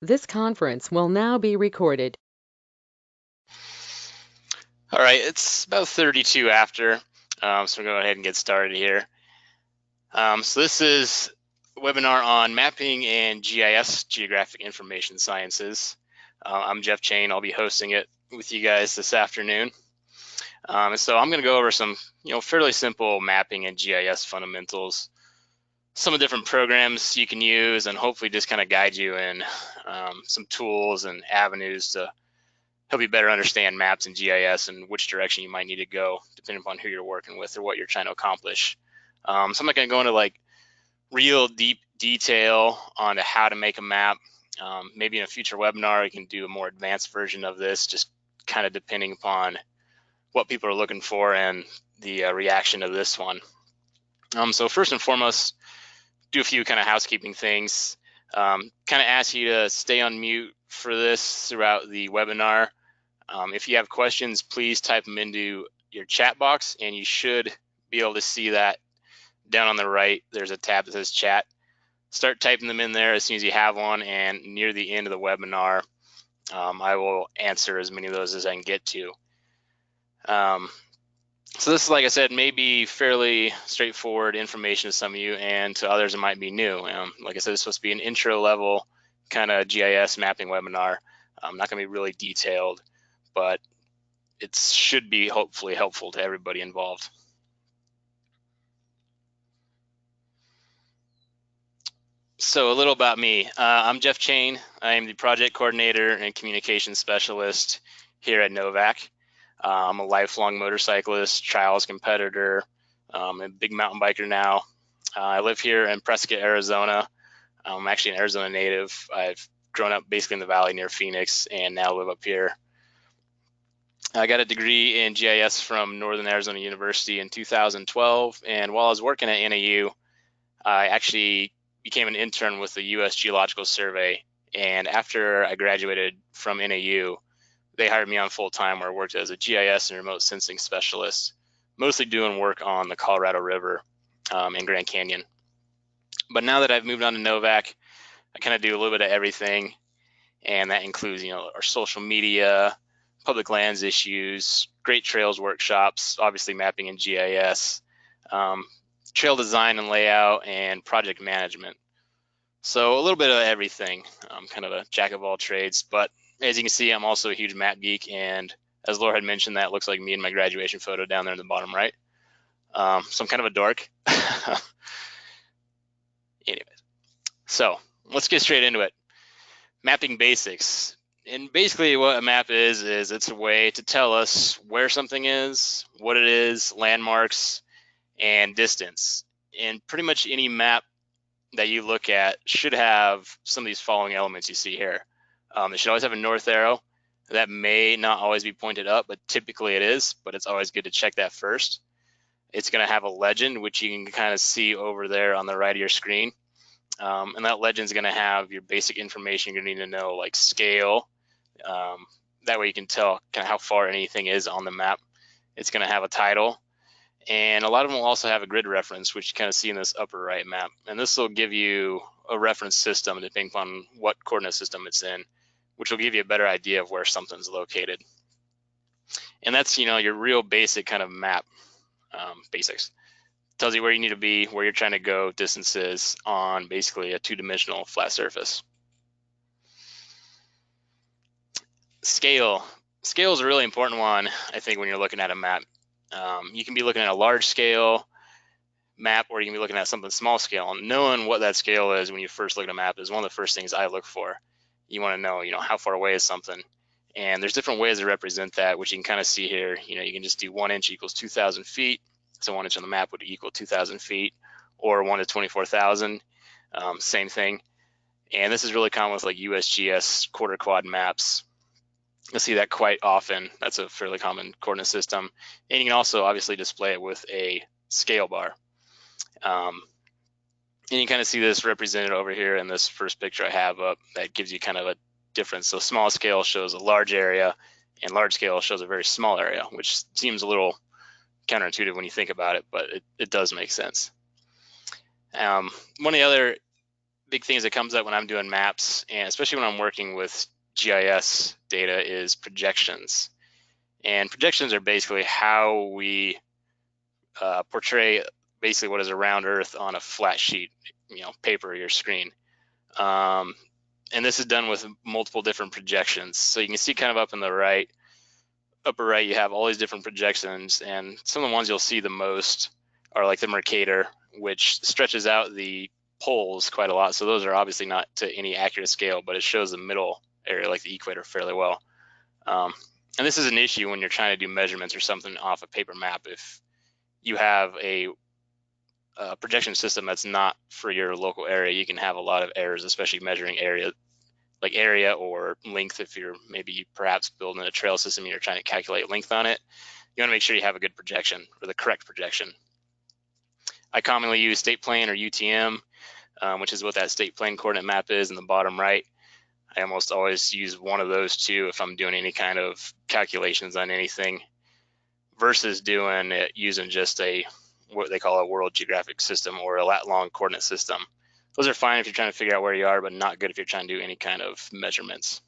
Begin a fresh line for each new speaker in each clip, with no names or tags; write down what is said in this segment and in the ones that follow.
This conference will now be recorded.
All right, it's about 32 after, so we're going to go ahead and get started here. So this is a webinar on mapping and GIS, Geographic Information Sciences. I'm Jeff Chain. I'll be hosting it with you guys this afternoon. So I'm going to go over some, fairly simple mapping and GIS fundamentals, some of the different programs you can use, and hopefully just kind of guide you in some tools and avenues to help you better understand maps and GIS and which direction you might need to go depending upon who you're working with or what you're trying to accomplish. So I'm not going to go into like real deep detail on how to make a map. Maybe in a future webinar, we can do a more advanced version of this, just kind of depending upon what people are looking for and the reaction of this one. So first and foremost, do a few kind of housekeeping things. Kind of ask you to stay on mute for this throughout the webinar. If you have questions, please type them into your chat box, and you should be able to see that down on the right. There's a tab that says chat. Start typing them in there as soon as you have one, and near the end of the webinar, I will answer as many of those as I can get to. So this, like I said, may be fairly straightforward information to some of you, and to others it might be new. Like I said, it's supposed to be an intro level kind of GIS mapping webinar. Not going to be really detailed, but it should be hopefully helpful to everybody involved. So a little about me. I'm Jeff Chain. I am the project coordinator and communications specialist here at Novak. I'm a lifelong motorcyclist, trials competitor, a big mountain biker now. I live here in Prescott, Arizona. I'm actually an Arizona native. I've grown up basically in the valley near Phoenix and now live up here. I got a degree in GIS from Northern Arizona University in 2012, and while I was working at NAU, I actually became an intern with the U.S. Geological Survey, and after I graduated from NAU, they hired me on full-time where I worked as a GIS and remote sensing specialist, mostly doing work on the Colorado River and Grand Canyon. But now that I've moved on to Novak, I kind of do a little bit of everything, and that includes, our social media, public lands issues, great trails workshops, obviously mapping and GIS, trail design and layout, and project management. So a little bit of everything. I'm kind of a jack of all trades, but as you can see, I'm also a huge map geek, and as Laura had mentioned, that looks like me in my graduation photo down there in the bottom right. So I'm kind of a dork. Anyways, so let's get straight into it. Mapping basics. And basically what a map is it's a way to tell us where something is, what it is, landmarks, and distance. And pretty much any map that you look at should have some of these following elements you see here. It should always have a north arrow. That may not always be pointed up, but typically it is, but it's always good to check that first. It's going to have a legend, which you can kind of see over there on the right of your screen. And that legend is going to have your basic information you're going to need to know, like scale. That way you can tell kind of how far anything is on the map. It's going to have a title. And a lot of them will also have a grid reference, which you kind of see in this upper right map. And this will give you a reference system depending upon what coordinate system it's in, which will give you a better idea of where something's located. And that's, your real basic kind of map basics. Tells you where you need to be, where you're trying to go, distances on basically a two-dimensional flat surface. Scale. Scale is a really important one, I think, when you're looking at a map. You can be looking at a large scale map, or you can be looking at something small scale. And knowing what that scale is when you first look at a map is one of the first things I look for. You want to know, how far away is something. And there's different ways to represent that, which you can kind of see here. You can just do 1 inch equals 2,000 feet. So 1 inch on the map would equal 2,000 feet, or 1 to 24,000, same thing. And this is really common with like USGS quarter quad maps. You'll see that quite often. That's a fairly common coordinate system. And you can also obviously display it with a scale bar. And you kind of see this represented over here in this first picture I have up. That gives you kind of a difference. So small scale shows a large area, and large scale shows a very small area, which seems a little counterintuitive when you think about it, but it does make sense. One of the other big things that comes up when I'm doing maps, and especially when I'm working with GIS data, is projections. And projections are basically how we portray basically what is around Earth on a flat sheet, paper or your screen. And this is done with multiple different projections. So you can see kind of up in the upper right, you have all these different projections, and some of the ones you'll see the most are like the Mercator, which stretches out the poles quite a lot. So those are obviously not to any accurate scale, but it shows the middle area, like the equator, fairly well. And this is an issue when you're trying to do measurements or something off a paper map. If you have a projection system that's not for your local area, you can have a lot of errors, especially measuring area, like area or length. If you're maybe perhaps building a trail system and you're trying to calculate length on it, you want to make sure you have a good projection, or the correct projection. I commonly use state plane or UTM, which is what that state plane coordinate map is in the bottom right. I almost always use one of those two if I'm doing any kind of calculations on anything, versus doing it using just what they call a world geographic system or a lat long coordinate system. Those are fine if you're trying to figure out where you are, but not good if you're trying to do any kind of measurements.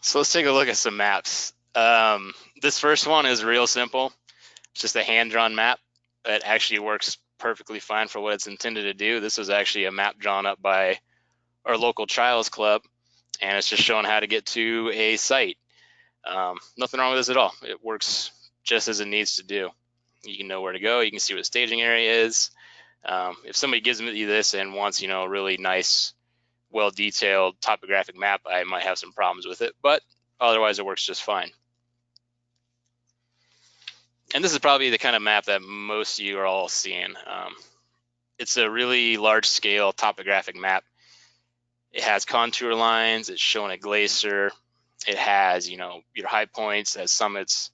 So let's take a look at some maps. This first one is real simple. It's just a hand-drawn map that actually works perfectly fine for what it's intended to do. This was actually a map drawn up by our local trials club, and it's just showing how to get to a site. Nothing wrong with this at all. It works just as it needs to do. You can know where to go. You can see what the staging area is. If somebody gives me this and wants, a really nice, well-detailed topographic map, I might have some problems with it, but otherwise it works just fine. And this is probably the kind of map that most of you are all seeing. It's a really large-scale topographic map. It has contour lines. It's showing a glacier. It has, your high points, as summits.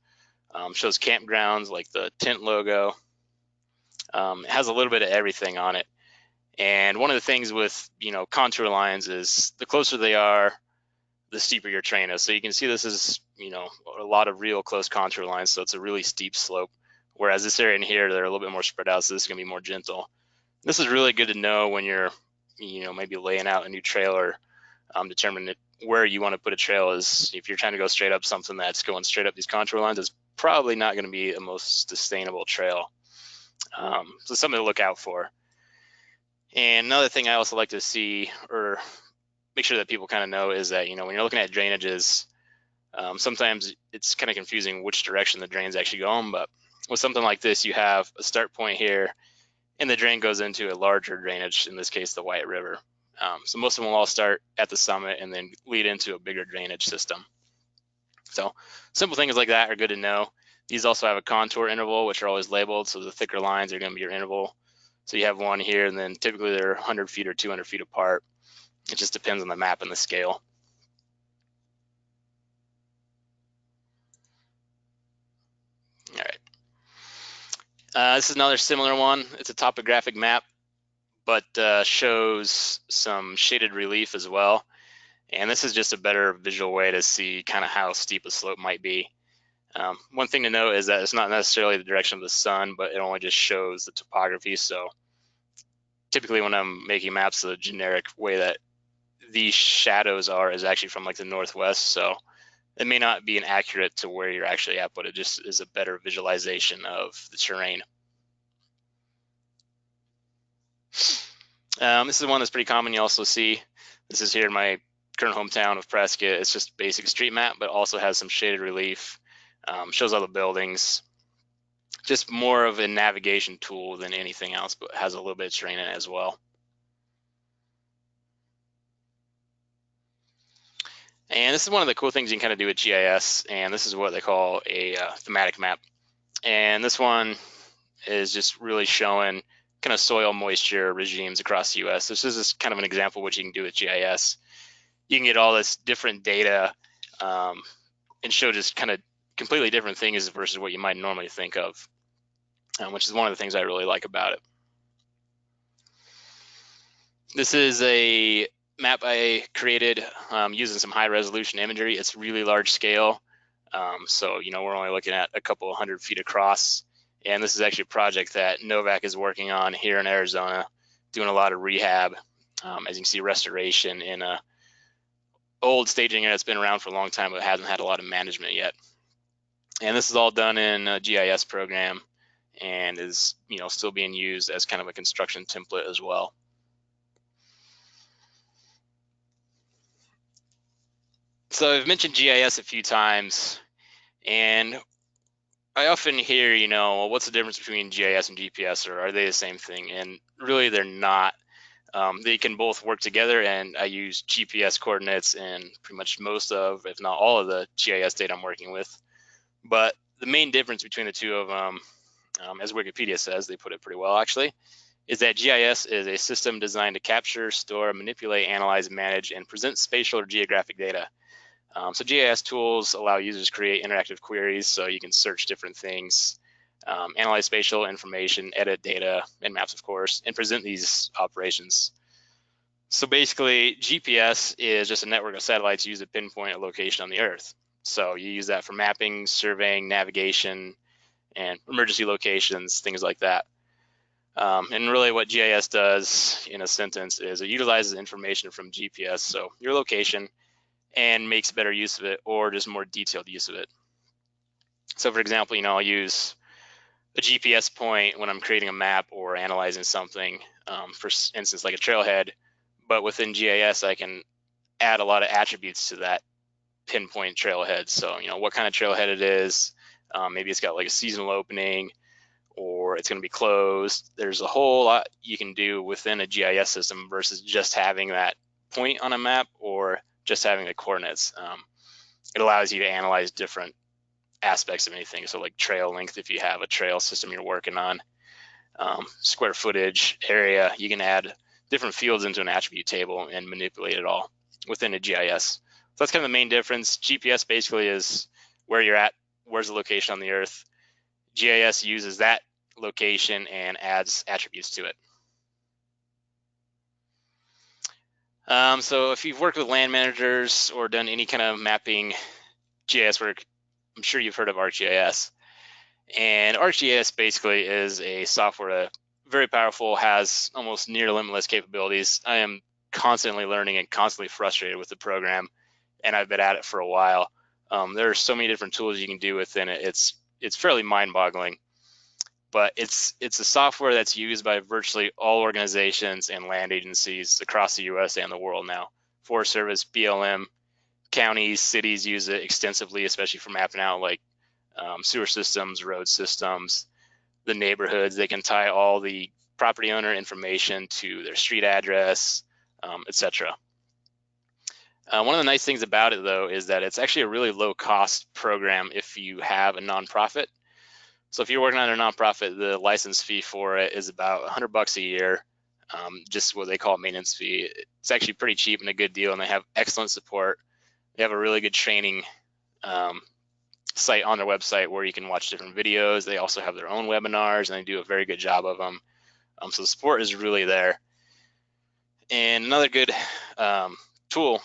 Shows campgrounds like the tent logo. It has a little bit of everything on it. And one of the things with, contour lines is the closer they are, the steeper your terrain is. So you can see this is, a lot of real close contour lines. So it's a really steep slope. Whereas this area in here, they're a little bit more spread out. So this is going to be more gentle. This is really good to know when you're, maybe laying out a new trail or determining where you want to put a trail. Is if you're trying to go straight up something that's going straight up these contour lines, it's probably not going to be the most sustainable trail. So something to look out for. And another thing I also like to see, or make sure that people kind of know, is that, when you're looking at drainages, sometimes it's kind of confusing which direction the drain's actually going. But with something like this, you have a start point here, and the drain goes into a larger drainage, in this case, the White River. So most of them will all start at the summit and then lead into a bigger drainage system. So simple things like that are good to know. These also have a contour interval, which are always labeled. So the thicker lines are going to be your interval. So you have one here, and then typically they're 100 feet or 200 feet apart. It just depends on the map and the scale. All right. This is another similar one. It's a topographic map, but shows some shaded relief as well. And this is just a better visual way to see kind of how steep a slope might be. One thing to note is that it's not necessarily the direction of the sun, but it only just shows the topography. So typically when I'm making maps, the generic way that these shadows are is actually from like the northwest. So it may not be accurate to where you're actually at, but it just is a better visualization of the terrain. This is one that's pretty common. You also see, this is here in my current hometown of Prescott. It's just a basic street map, but also has some shaded relief, shows all the buildings. Just more of a navigation tool than anything else, but has a little bit of terrain in it as well. And this is one of the cool things you can kind of do with GIS, and this is what they call a thematic map. And this one is just really showing kind of soil moisture regimes across the US. This is just kind of an example of what you can do with GIS. You can get all this different data and show just kind of completely different things versus what you might normally think of, which is one of the things I really like about it. This is a map I created using some high resolution imagery. It's really large scale. So, we're only looking at a couple 100 feet across, And this is actually a project that Novak is working on here in Arizona, doing a lot of rehab. As you can see, restoration in a old staging area that's been around for a long time but hasn't had a lot of management yet. And this is all done in a GIS program and is still being used as kind of a construction template as well. So I've mentioned GIS a few times, and I often hear, well, what's the difference between GIS and GPS, or are they the same thing? And really, they're not. They can both work together, and I use GPS coordinates in pretty much most of, if not all of the GIS data I'm working with. But the main difference between the two of them, as Wikipedia says, they put it pretty well actually, is that GIS is a system designed to capture, store, manipulate, analyze, manage, and present spatial or geographic data. So GIS tools allow users to create interactive queries so you can search different things, analyze spatial information, edit data and maps, of course, and present these operations. So basically, GPS is just a network of satellites used to pinpoint a location on the Earth. So you use that for mapping, surveying, navigation, and emergency locations, things like that. And really what GIS does in a sentence is it utilizes information from GPS, so your location, and makes better use of it or just more detailed use of it. So for example, I'll use a GPS point when I'm creating a map or analyzing something, for instance, like a trailhead, but within GIS, I can add a lot of attributes to that pinpoint trailhead. So, what kind of trailhead it is, maybe it's got like a seasonal opening, or it's going to be closed. There's a whole lot you can do within a GIS system versus just having that point on a map or just having the coordinates. It allows you to analyze different aspects of anything. So like trail length, if you have a trail system you're working on, square footage, area, you can add different fields into an attribute table and manipulate it all within a GIS. So that's kind of the main difference. GPS basically is where you're at, where's the location on the Earth. GIS uses that location and adds attributes to it. So if you've worked with land managers or done any kind of mapping GIS work, I'm sure you've heard of ArcGIS. And ArcGIS basically is a software that very powerful, has almost near limitless capabilities. I am constantly learning and constantly frustrated with the program, and I've been at it for a while. There are so many different tools you can do within it. It's fairly mind-boggling, but it's a software that's used by virtually all organizations and land agencies across the U.S. and the world now. Forest Service, BLM, counties, cities use it extensively, especially for mapping out like sewer systems, road systems, the neighborhoods. They can tie all the property owner information to their street address, etc. One of the nice things about it, though, is that it's actually a really low-cost program if you have a nonprofit. So if you're working on a nonprofit, the license fee for it is about $100 a year, just what they call a maintenance fee. It's actually pretty cheap and a good deal, and they have excellent support. They have a really good training site on their website where you can watch different videos. They also have their own webinars, and they do a very good job of them. So the support is really there. And another good tool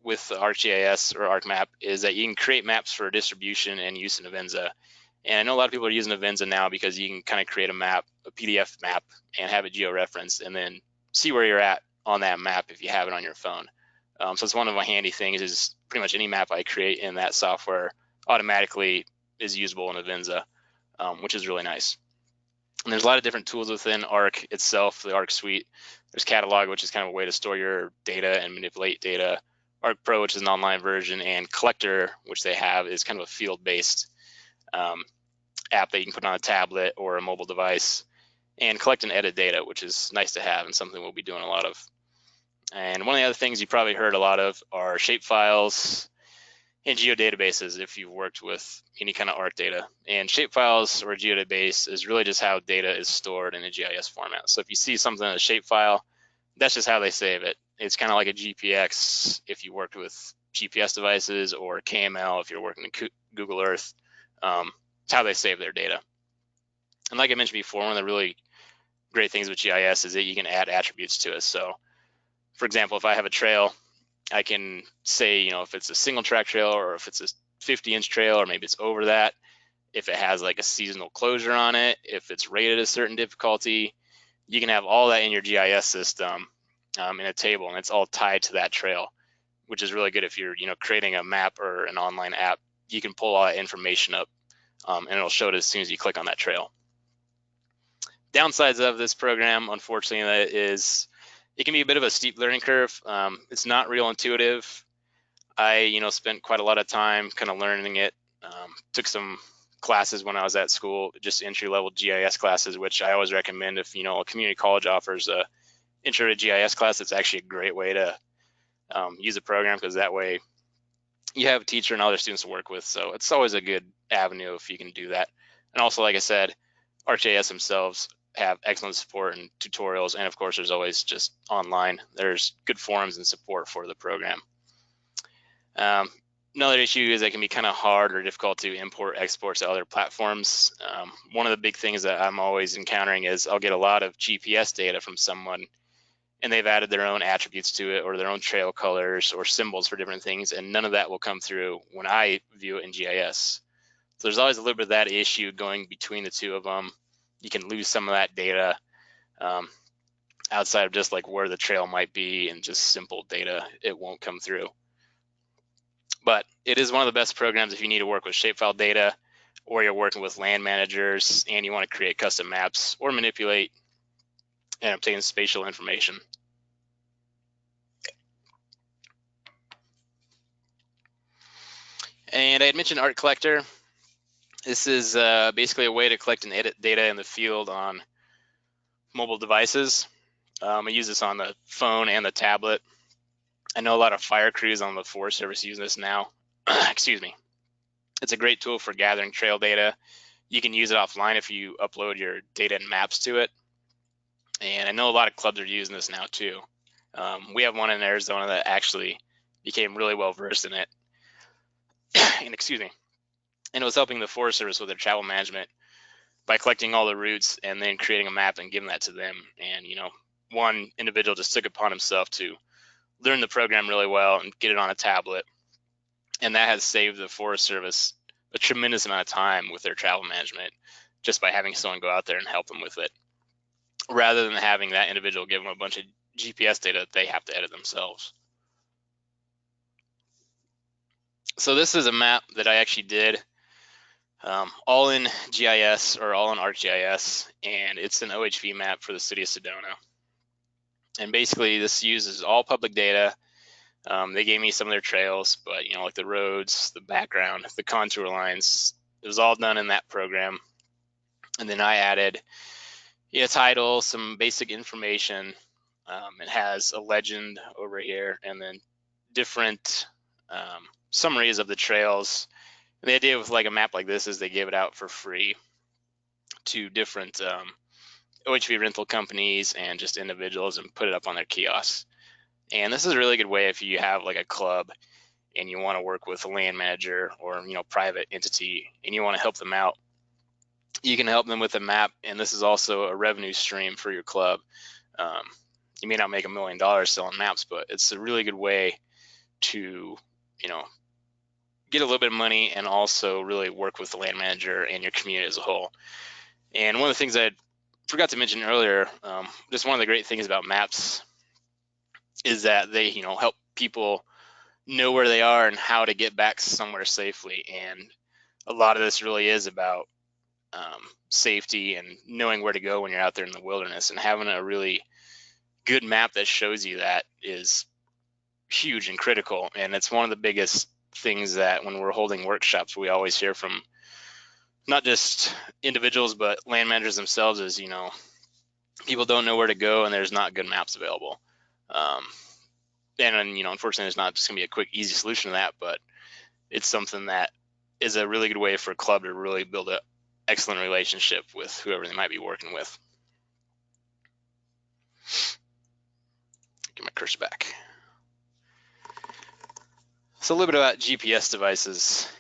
with ArcGIS or ArcMap is that you can create maps for distribution and use in Avenza. And I know a lot of people are using Avenza now because you can kind of create a map, a PDF map, and have it geo-referenced, and then see where you're at on that map if you have it on your phone. So it's one of my handy things is pretty much any map I create in that software automatically is usable in Avenza, which is really nice. And there's a lot of different tools within Arc itself, the Arc suite. There's Catalog, which is kind of a way to store your data and manipulate data. Arc Pro, which is an online version, and Collector, which they have, is kind of a field-based app that you can put on a tablet or a mobile device and collect and edit data, which is nice to have and something we'll be doing a lot of. And one of the other things you probably heard a lot of are shapefiles and geodatabases if you've worked with any kind of ARC data. And shapefiles or geodatabase is really just how data is stored in a GIS format. So if you see something in a shapefile, that's just how they save it. It's kind of like a GPX if you worked with GPS devices, or KML if you're working in Google Earth. It's how they save their data. And like I mentioned before, one of the really great things with GIS is that you can add attributes to it. So for example, if I have a trail, I can say, if it's a single track trail or if it's a 50-inch trail or maybe it's over that, if it has like a seasonal closure on it, if it's rated a certain difficulty. You can have all that in your GIS system in a table, and it's all tied to that trail, which is really good if you're creating a map or an online app. You can pull all that information up, and it'll show it as soon as you click on that trail. Downsides of this program, unfortunately, is it can be a bit of a steep learning curve. It's not real intuitive. I spent quite a lot of time kind of learning it. Took some classes when I was at school, just entry-level GIS classes, which I always recommend if a community college offers a intro to GIS class. It's actually a great way to use the program, because that way you have a teacher and other students to work with. So it's always a good avenue if you can do that. And also, like I said, ArcGIS themselves have excellent support and tutorials, and of course there's always just online. There's good forums and support for the program. Another issue is that it can be kind of hard or difficult to import exports to other platforms. One of the big things that I'm always encountering is I'll get a lot of GPS data from someone, and they've added their own attributes to it, or their own trail colors or symbols for different things, and none of that will come through when I view it in GIS. So there's always a little bit of that issue going between the two of them. You can lose some of that data outside of just like where the trail might be, and just simple data, it won't come through. But it is one of the best programs if you need to work with shapefile data, or you're working with land managers and you want to create custom maps or manipulate and obtain spatial information. And I had mentioned Art Collector. This is basically a way to collect and edit data in the field on mobile devices. I use this on the phone and the tablet. I know a lot of fire crews on the Forest Service use this now. Excuse me. It's a great tool for gathering trail data. You can use it offline if you upload your data and maps to it. And I know a lot of clubs are using this now too. We have one in Arizona that actually became really well versed in it. And excuse me. And it was helping the Forest Service with their travel management by collecting all the routes and then creating a map and giving that to them. And one individual just took it upon himself to learn the program really well and get it on a tablet. And that has saved the Forest Service a tremendous amount of time with their travel management, just by having someone go out there and help them with it, rather than having that individual give them a bunch of GPS data that they have to edit themselves. So this is a map that I actually did all in GIS, or all in ArcGIS, and it's an OHV map for the city of Sedona. And basically this uses all public data. They gave me some of their trails, but like the roads, the background, the contour lines, it was all done in that program. And then I added title, some basic information. It has a legend over here, and then different summaries of the trails. And the idea with like a map like this is they give it out for free to different OHV rental companies and just individuals, and put it up on their kiosks. And this is a really good way if you have like a club and you want to work with a land manager or private entity and you want to help them out. You can help them with a map, and this is also a revenue stream for your club. You may not make $1 million selling maps, but it's a really good way to get a little bit of money and also really work with the land manager and your community as a whole. And one of the things I forgot to mention earlier, just one of the great things about maps is that they help people know where they are and how to get back somewhere safely. And a lot of this really is about safety and knowing where to go when you're out there in the wilderness, and having a really good map that shows you that is huge and critical. And it's one of the biggest things that when we're holding workshops, we always hear from not just individuals but land managers themselves is people don't know where to go and there's not good maps available. And unfortunately there's not just gonna be a quick easy solution to that, but it's something that is a really good way for a club to really build an excellent relationship with whoever they might be working with. Get my cursor back. So a little bit about GPS devices.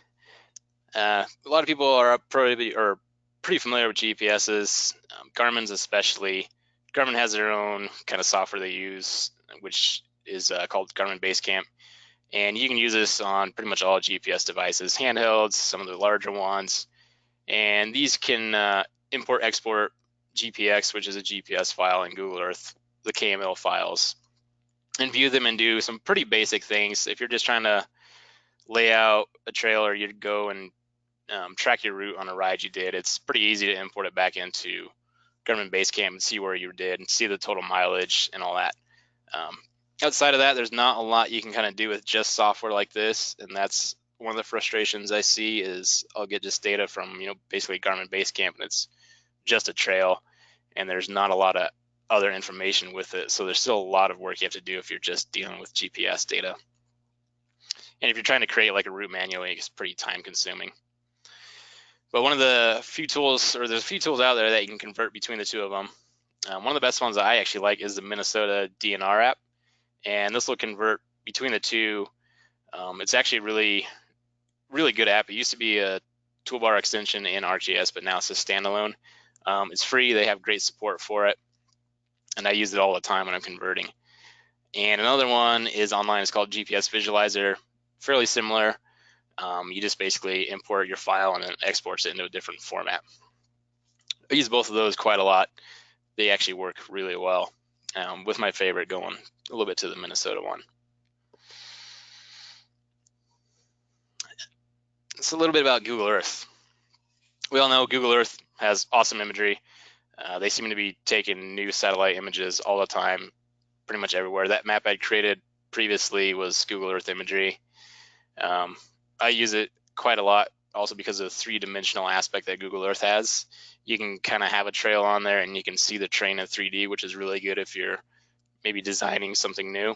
A lot of people are pretty familiar with GPSs, Garmin's especially. Garmin has their own kind of software they use, which is called Garmin Basecamp. And you can use this on pretty much all GPS devices, handhelds, some of the larger ones. And these can import, export GPX, which is a GPS file, and Google Earth, the KML files, and view them and do some pretty basic things. If you're just trying to lay out a trail, or you'd go and track your route on a ride you did, it's pretty easy to import it back into Garmin Basecamp and see where you did and see the total mileage and all that. Outside of that, there's not a lot you can kind of do with just software like this, and that's one of the frustrations I see. Is I'll get just data from basically Garmin Basecamp, and it's just a trail, and there's not a lot of other information with it. So there's still a lot of work you have to do if you're just dealing with GPS data. And if you're trying to create like a route manually, it's pretty time consuming. But one of the few tools, or there's a few tools out there that you can convert between the two of them. One of the best ones that I actually like is the Minnesota DNR app, and this will convert between the two. It's actually really good app. It used to be a toolbar extension in ArcGIS, but now it's a standalone. It's free. They have great support for it, and I use it all the time when I'm converting. And another one is online. It's called GPS Visualizer. Fairly similar. You just basically import your file and then exports it into a different format. I use both of those quite a lot. They actually work really well, with my favorite going a little bit to the Minnesota one. It's a little bit about Google Earth. We all know Google Earth has awesome imagery. They seem to be taking new satellite images all the time, pretty much everywhere. That map I'd created previously was Google Earth imagery. I use it quite a lot also because of the three-dimensional aspect that Google Earth has. You can kind of have a trail on there and you can see the terrain in 3D, which is really good if you're maybe designing something new,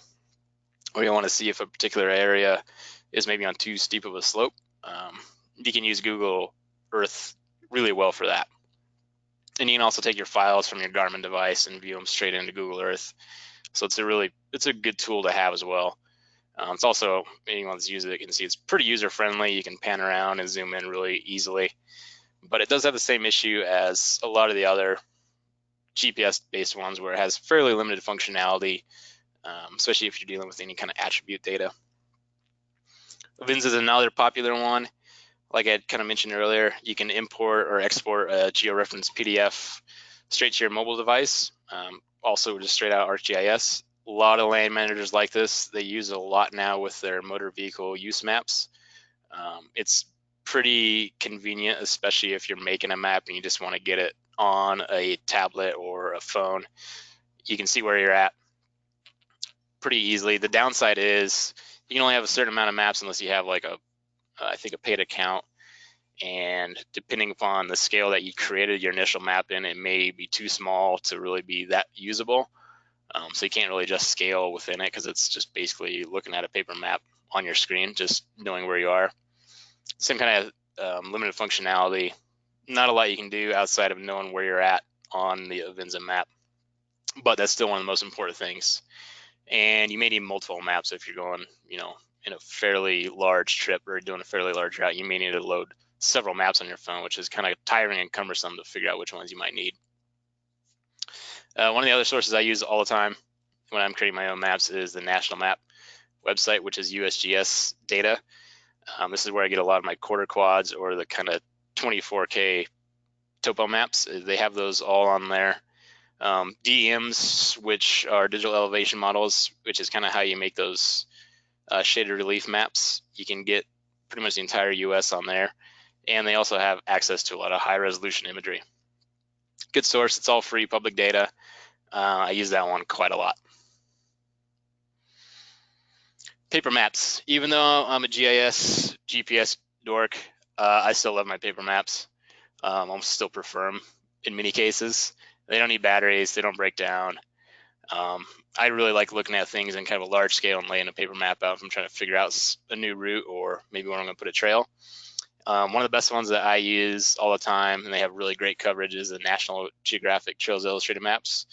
or you want to see if a particular area is maybe on too steep of a slope. You can use Google Earth really well for that. And you can also take your files from your Garmin device and view them straight into Google Earth. So it's a good tool to have as well. It's also, anyone that's used it can see it's pretty user-friendly. You can pan around and zoom in really easily. But it does have the same issue as a lot of the other GPS-based ones, where it has fairly limited functionality, especially if you're dealing with any kind of attribute data. Avinza is another popular one. Like I kind of mentioned earlier, you can import or export a georeferenced PDF straight to your mobile device. Also just straight out ArcGIS. A lot of land managers like this. They use it a lot now with their motor vehicle use maps. It's pretty convenient, especially if you're making a map and you just want to get it on a tablet or a phone. You can see where you're at pretty easily. The downside is you can only have a certain amount of maps unless you have like I think a paid account, and depending upon the scale that you created your initial map in, it may be too small to really be that usable. So you can't really just scale within it, because it's just basically looking at a paper map on your screen, just knowing where you are. Same kind of limited functionality. Not a lot you can do outside of knowing where you're at on the Avinza map, but that's still one of the most important things. And you may need multiple maps if you're going, in a fairly large trip or doing a fairly large route. You may need to load several maps on your phone, which is kind of tiring and cumbersome to figure out which ones you might need. One of the other sources I use all the time when I'm creating my own maps is the National Map website, which is USGS data. This is where I get a lot of my quarter quads or the kind of 24K topo maps. They have those all on there. DEMs, which are digital elevation models, which is kind of how you make those shaded relief maps. You can get pretty much the entire US on there. And they also have access to a lot of high resolution imagery. Good source. It's all free public data. I use that one quite a lot. Paper maps. Even though I'm a GIS, GPS dork, I still love my paper maps. I still prefer them in many cases. They don't need batteries. They don't break down. I really like looking at things in kind of a large scale and laying a paper map out if I'm trying to figure out a new route or maybe where I'm going to put a trail. One of the best ones that I use all the time, and they have really great coverage, is the National Geographic Trails Illustrated Maps.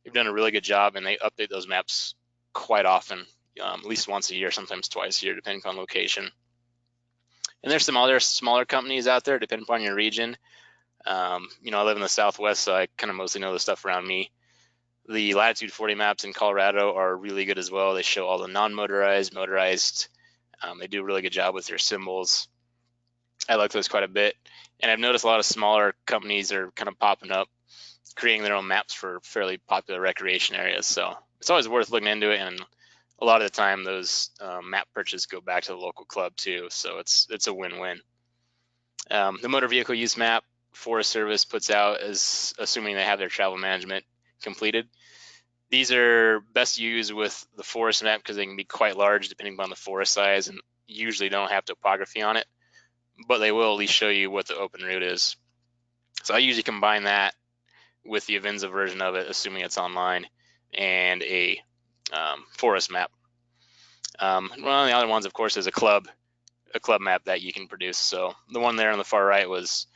They've done a really good job, and they update those maps quite often, at least once a year, sometimes twice a year, depending on location. And there's some other smaller companies out there, depending upon your region. I live in the Southwest, so I kind of mostly know the stuff around me. The Latitude 40 maps in Colorado are really good as well. They show all the non-motorized, motorized. They do a really good job with their symbols. I like those quite a bit. And I've noticed a lot of smaller companies are kind of popping up, creating their own maps for fairly popular recreation areas. So it's always worth looking into it. And a lot of the time, those map purchases go back to the local club too. So it's a win-win. The motor vehicle use map Forest Service puts out is assuming they have their travel management completed. These are best used with the forest map because they can be quite large depending upon the forest size and usually don't have topography on it, but they will at least show you what the open route is. So I usually combine that with the Avenza version of it, assuming it's online, and a forest map. One of the other ones, of course, is a club map that you can produce. So the one there on the far right was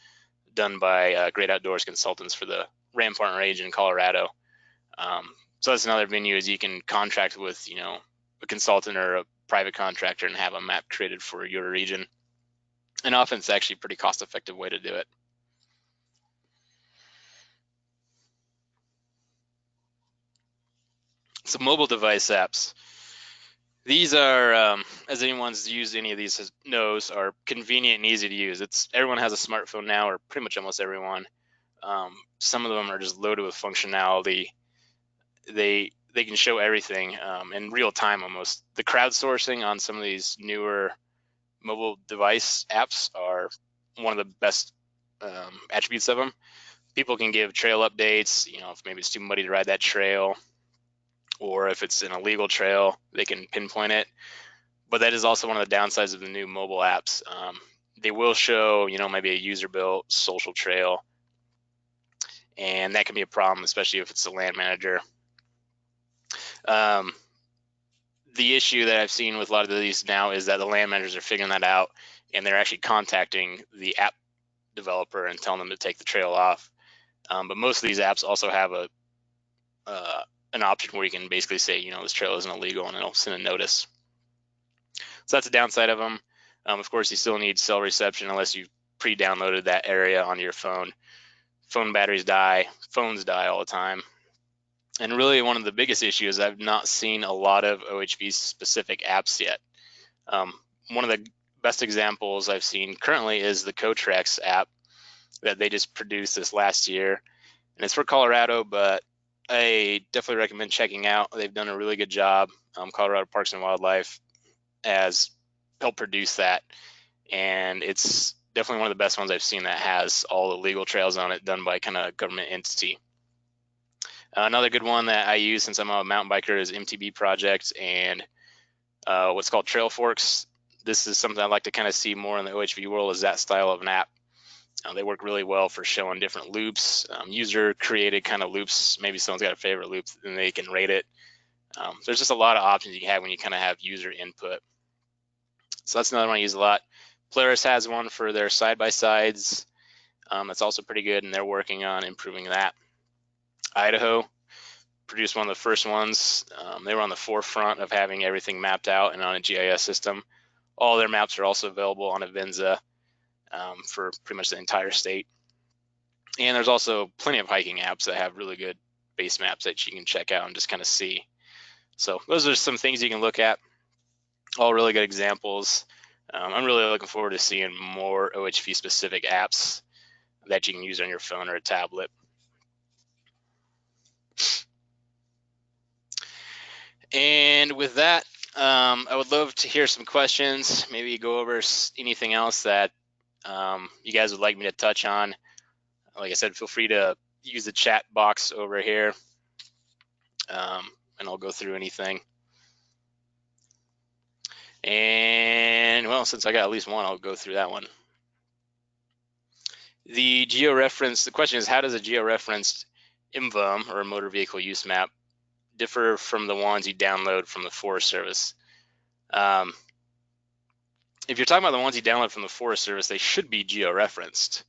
done by Great Outdoors Consultants for the Rampart Range in Colorado. So that's another venue is you can contract with, a consultant or a private contractor and have a map created for your region. And often it's actually a pretty cost-effective way to do it. So mobile device apps. These are, as anyone's used any of these knows, are convenient and easy to use. Everyone has a smartphone now, or pretty much almost everyone. Some of them are just loaded with functionality. They can show everything in real time almost. The crowdsourcing on some of these newer mobile device apps are one of the best attributes of them. People can give trail updates, if maybe it's too muddy to ride that trail, or if it's an illegal trail, they can pinpoint it. But that is also one of the downsides of the new mobile apps. They will show, maybe a user-built social trail, and that can be a problem, especially if it's a land manager. The issue that I've seen with a lot of these now is that the land managers are figuring that out, and they're actually contacting the app developer and telling them to take the trail off. But most of these apps also have an option where you can basically say, this trail isn't illegal, and it'll send a notice. So that's a downside of them. Of course, you still need cell reception unless you've pre-downloaded that area onto your phone. Phone batteries die, phones die all the time. And really one of the biggest issues, I've not seen a lot of OHV specific apps yet. One of the best examples I've seen currently is the Cotrex app that they just produced this last year. And it's for Colorado, but I definitely recommend checking out. They've done a really good job. Colorado Parks and Wildlife has helped produce that. And it's definitely one of the best ones I've seen that has all the legal trails on it done by kind of government entity. Another good one that I use since I'm a mountain biker is MTB Project and what's called Trail Forks. This is something I'd like to kind of see more in the OHV world, is that style of an app. They work really well for showing different loops, user created kind of loops. Maybe someone's got a favorite loop and they can rate it. There's just a lot of options you can have when you kind of have user input. So that's another one I use a lot. Polaris has one for their side-by-sides. That's also pretty good, and they're working on improving that. Idaho produced one of the first ones. They were on the forefront of having everything mapped out and on a GIS system. All their maps are also available on Avenza for pretty much the entire state. And there's also plenty of hiking apps that have really good base maps that you can check out and just kind of see. So those are some things you can look at. All really good examples. I'm really looking forward to seeing more OHV specific apps that you can use on your phone or a tablet. And with that, I would love to hear some questions, maybe go over anything else that you guys would like me to touch on. Like I said, feel free to use the chat box over here, and I'll go through anything. And well, since I got at least one, I'll go through that one. The georeference, the question is, how does a georeferenced MVUM or motor vehicle use map differ from the ones you download from the Forest Service? If you're talking about the ones you download from the Forest Service, they should be georeferenced.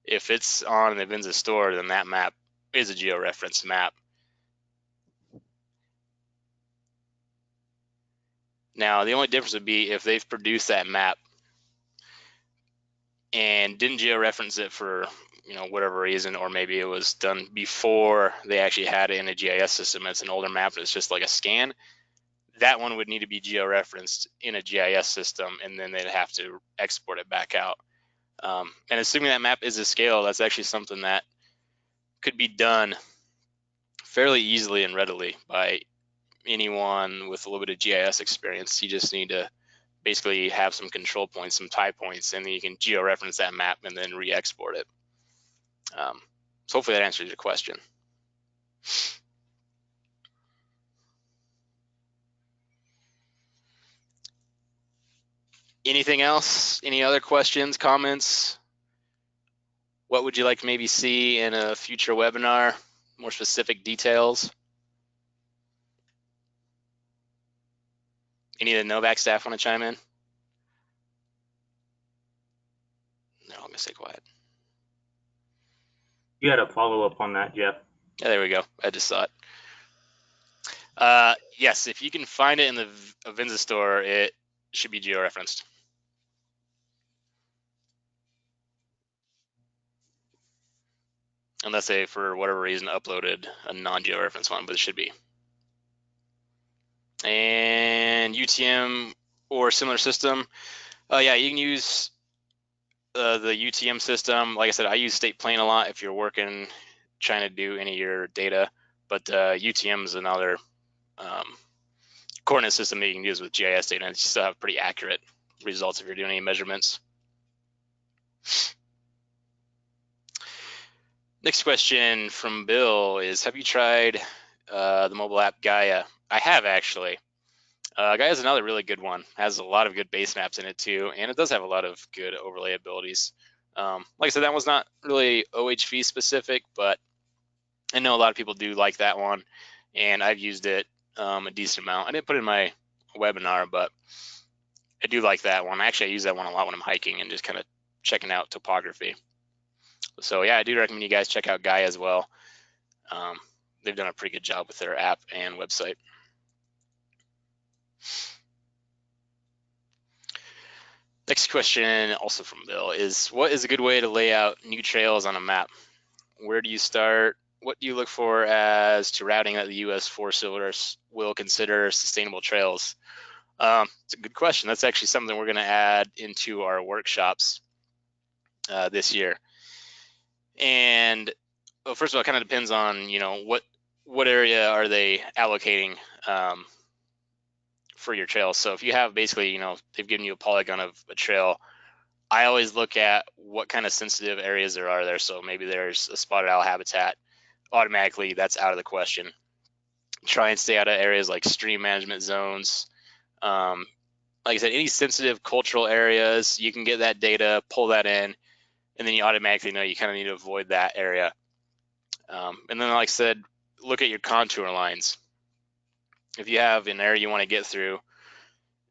If it's on an Avenza store, then that map is a georeferenced map. Now, the only difference would be if they've produced that map and didn't georeference it for whatever reason, or maybe it was done before they actually had it in a GIS system. It's an older map and it's just like a scan. That one would need to be georeferenced in a GIS system, and then they'd have to export it back out. And assuming that map is a scale, that's actually something that could be done fairly easily and readily by anyone with a little bit of GIS experience. You just need to basically have some control points, some tie points, and then you can geo-reference that map and then re-export it. So hopefully that answers your question. Anything else? Any other questions, comments? What would you like to maybe see in a future webinar? More specific details? Any of the Novak staff want to chime in? No, I'm gonna stay quiet.
You had a follow-up on that, Jeff.
Yeah, there we go. I just saw it. Yes, if you can find it in the Avinza store, it should be geo-referenced. Unless they, for whatever reason, uploaded a non-geo-referenced one, but it should be. And UTM or similar system, yeah, you can use the UTM system. Like I said, I use state plane a lot if you're working, trying to do any of your data, but UTM is another coordinate system that you can use with GIS data, and you still have pretty accurate results if you're doing any measurements. Next question from Bill is, have you tried the mobile app Gaia? I have, actually. Gaia is another really good one. Has a lot of good base maps in it too, and it does have a lot of good overlay abilities. Like I said, that was not really OHV specific, but I know a lot of people do like that one, and I've used it a decent amount. I didn't put it in my webinar, but I do like that one. Actually, I use that one a lot when I'm hiking and just kind of checking out topography. So yeah, I do recommend you guys check out Gaia as well. They've done a pretty good job with their app and website. Next question, also from Bill, is what is a good way to lay out new trails on a map? Where do you start? What do you look for as to routing that the U.S. Forest Service will consider sustainable trails? It's a good question. That's actually something we're going to add into our workshops this year. And well, first of all, it kind of depends on, you know, what area are they allocating for your trail. So if you have basically, you know, they've given you a polygon of a trail, I always look at what kind of sensitive areas there are there. So maybe there's a spotted owl habitat. Automatically, that's out of the question. Try and stay out of areas like stream management zones. Like I said, any sensitive cultural areas, you can get that data, pull that in, and then you automatically know you kind of need to avoid that area. And then, like I said, look at your contour lines. If you have an area you want to get through,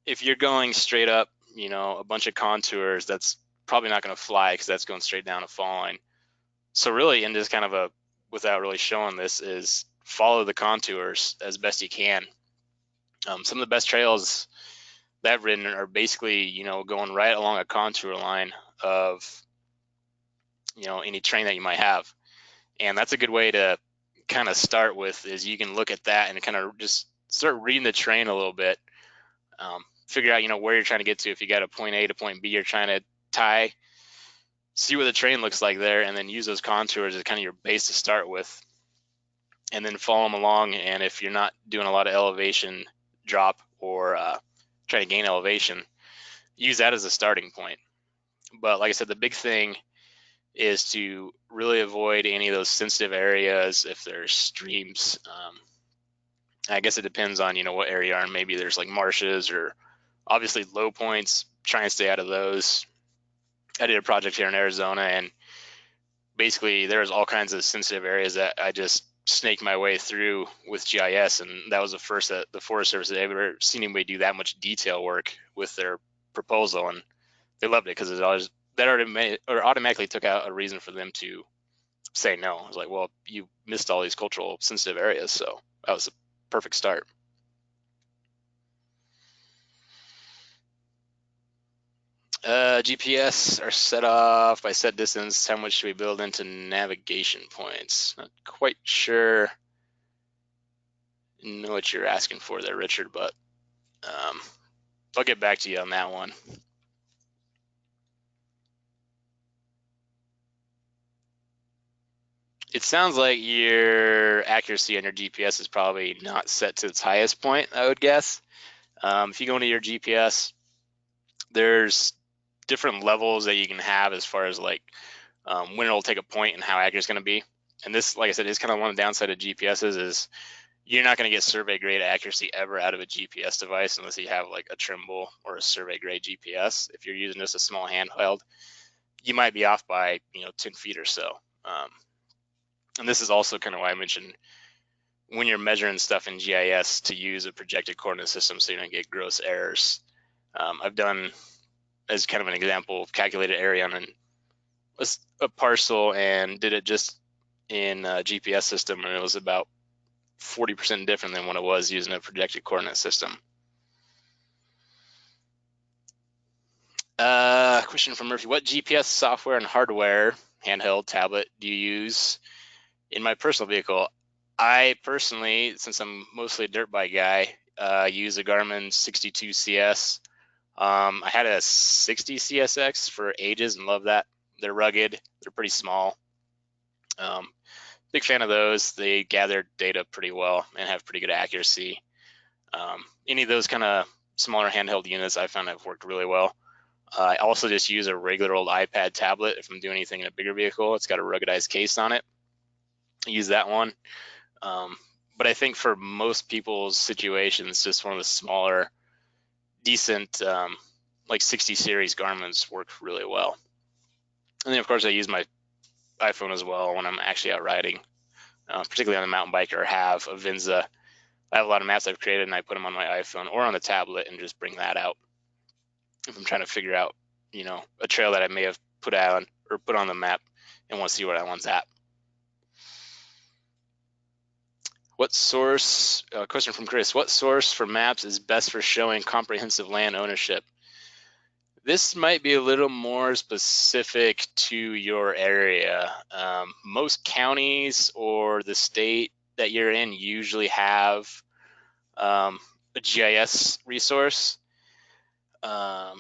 if you're going straight up, you know, a bunch of contours, that's probably not going to fly because that's going straight down a fall line. So really, and just kind of a, without really showing this, is follow the contours as best you can. Some of the best trails that I've ridden are basically, you know, going right along a contour line of, you know, any terrain that you might have. And that's a good way to kind of start with, is you can look at that and kind of just start reading the terrain a little bit. Figure out, you know, where you're trying to get to. If you got a point A to point B you're trying to tie, see what the terrain looks like there, and then use those contours as kind of your base to start with, and then follow them along. And if you're not doing a lot of elevation drop or trying to gain elevation, use that as a starting point. But like I said, the big thing is to really avoid any of those sensitive areas. If there's streams, I guess it depends on, you know, what area you are in. Maybe there's like marshes or obviously low points. Try and stay out of those. I did a project here in Arizona, and basically there's all kinds of sensitive areas that I just snaked my way through with GIS, and that was the first that the Forest Service had ever seen anybody do that much detail work with their proposal, and they loved it because it always, that automatically took out a reason for them to say no. I was like, well, you missed all these cultural sensitive areas, so that was a perfect start. GPS are set off by set distance. How much should we build into navigation points? Not quite sure. Know what you're asking for there, Richard, but I'll get back to you on that one. it sounds like your accuracy on your GPS is probably not set to its highest point, I would guess. If you go into your GPS, there's different levels that you can have as far as like when it'll take a point and how accurate it's going to be. And this, like I said, is kind of one of the downside of GPSs is you're not going to get survey grade accuracy ever out of a GPS device unless you have like a Trimble or a survey grade GPS. If you're using just a small handheld, you might be off by 10 feet or so. And this is also kind of why I mentioned when you're measuring stuff in GIS to use a projected coordinate system so you don't get gross errors. I've done, as kind of an example, calculated area on a parcel and did it just in a GPS system, and it was about 40% different than what it was using a projected coordinate system. Question from Murphy: what GPS software and hardware, handheld, tablet, do you use in my personal vehicle? I personally, since I'm mostly a dirt bike guy, use a Garmin 62 CS. I had a 60 CSX for ages and love that. They're rugged, they're pretty small. Big fan of those. They gather data pretty well and have pretty good accuracy. Any of those kind of smaller handheld units I found have worked really well. I also just use a regular old iPad tablet if I'm doing anything in a bigger vehicle. It's got a ruggedized case on it. I use that one. But I think for most people's situations, just one of the smaller, decent, like 60 series Garmin's work really well. And then, of course, I use my iPhone as well when I'm actually out riding, particularly on a mountain bike or have a Vinza. I have a lot of maps I've created, and I put them on my iPhone or on the tablet and just bring that out if I'm trying to figure out, a trail that I may have put on the map and want to see where that one's at. What source, question from Chris, what source for maps is best for showing comprehensive land ownership? This might be a little more specific to your area. Most counties or the state that you're in usually have a GIS resource.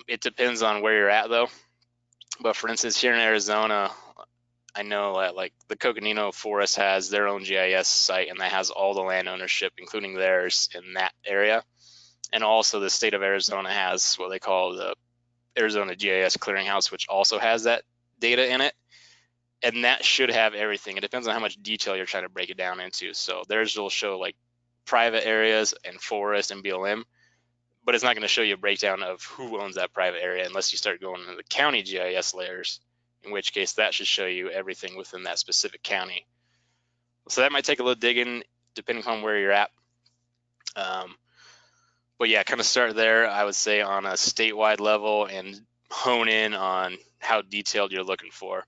It depends on where you're at though. But for instance, here in Arizona, I know that like the Coconino Forest has their own GIS site, and that has all the land ownership, including theirs, in that area. And also the state of Arizona has what they call the Arizona GIS Clearinghouse, which also has that data in it. And that should have everything. It depends on how much detail you're trying to break it down into. So theirs will show like private areas and forest and BLM, but it's not going to show you a breakdown of who owns that private area unless you start going into the county GIS layers, in which case that should show you everything within that specific county. So that might take a little digging depending on where you're at. But yeah, kind of start there, I would say, on a statewide level and hone in on how detailed you're looking for.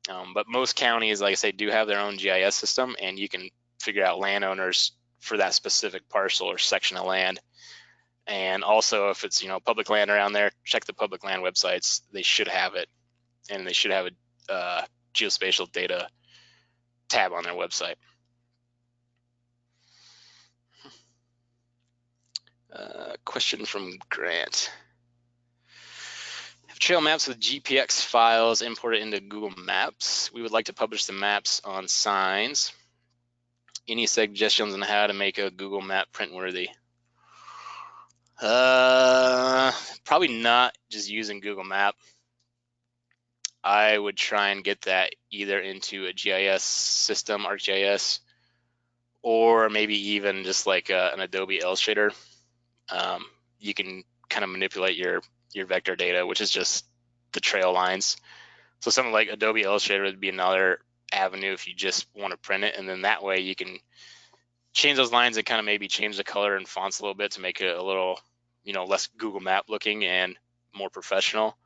But most counties, like I say, do have their own GIS system, and you can figure out landowners for that specific parcel or section of land. And also, if it's public land around there, check the public land websites. They should have it, and they should have a geospatial data tab on their website. Question from Grant. Have trail maps with GPX files imported into Google Maps. We would like to publish the maps on signs. Any suggestions on how to make a Google map print-worthy? Probably not just using Google Map. I would try and get that either into a GIS system, ArcGIS, or maybe even just like an Adobe Illustrator. You can kind of manipulate your vector data, which is just the trail lines. So something like Adobe Illustrator would be another avenue if you just want to print it, and then that way you can change those lines and kind of maybe change the color and fonts a little bit to make it a little, less Google Map looking and more professional.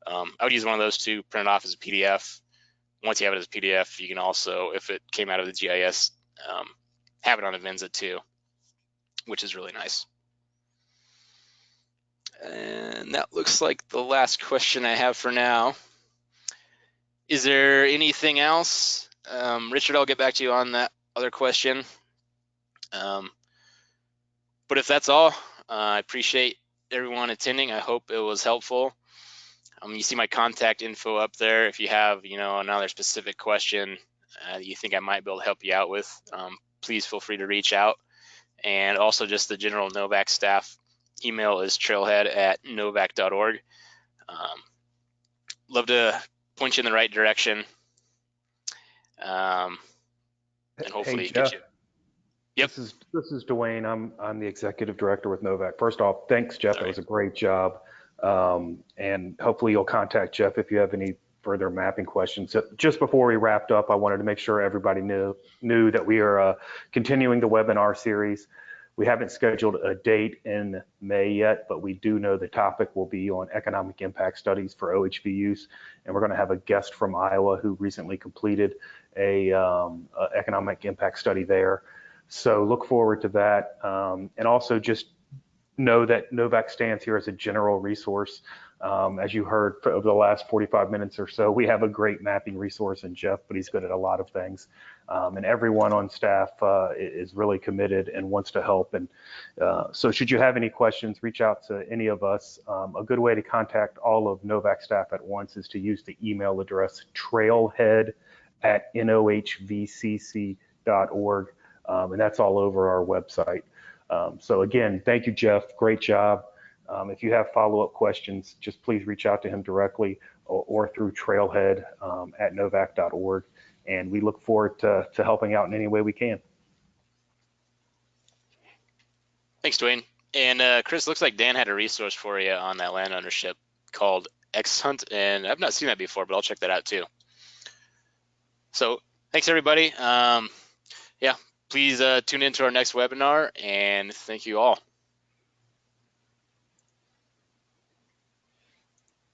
I would use one of those two, print it off as a PDF. Once you have it as a PDF, you can also, if it came out of the GIS, have it on a Vinza too, which is really nice. And that looks like the last question I have for now. Is there anything else? Richard, I'll get back to you on that other question. But if that's all, I appreciate everyone attending. I hope it was helpful. You see my contact info up there. If you have, another specific question, you think I might be able to help you out with, please feel free to reach out. And also just the general Novak staff email is trailhead@novak.org. Love to point you in the right direction, and hopefully
Hey, Jeff.
get you. Yep.
This is Dwayne. I'm the executive director with Novak. First off, thanks, Jeff. That was a great job. And hopefully you'll contact Jeff if you have any further mapping questions. So just before we wrapped up, I wanted to make sure everybody knew that we are continuing the webinar series. We haven't scheduled a date in May yet, but we do know the topic will be on economic impact studies for OHVUs. And we're going to have a guest from Iowa who recently completed a economic impact study there. So look forward to that. And also just know that Novak stands here as a general resource. As you heard over the last 45 minutes or so, we have a great mapping resource in Jeff, but he's good at a lot of things. And everyone on staff is really committed and wants to help. And so should you have any questions, reach out to any of us. A good way to contact all of Novak staff at once is to use the email address trailhead@nohvcc.org. And that's all over our website. So again, thank you, Jeff. Great job. If you have follow-up questions, just please reach out to him directly or through trailhead@novak.org. And we look forward to helping out in any way we can.
Thanks, Dwayne. And Chris, looks like Dan had a resource for you on that land ownership called X-Hunt, and I've not seen that before, but I'll check that out too. So thanks, everybody. Yeah, please tune into our next webinar, and thank you all.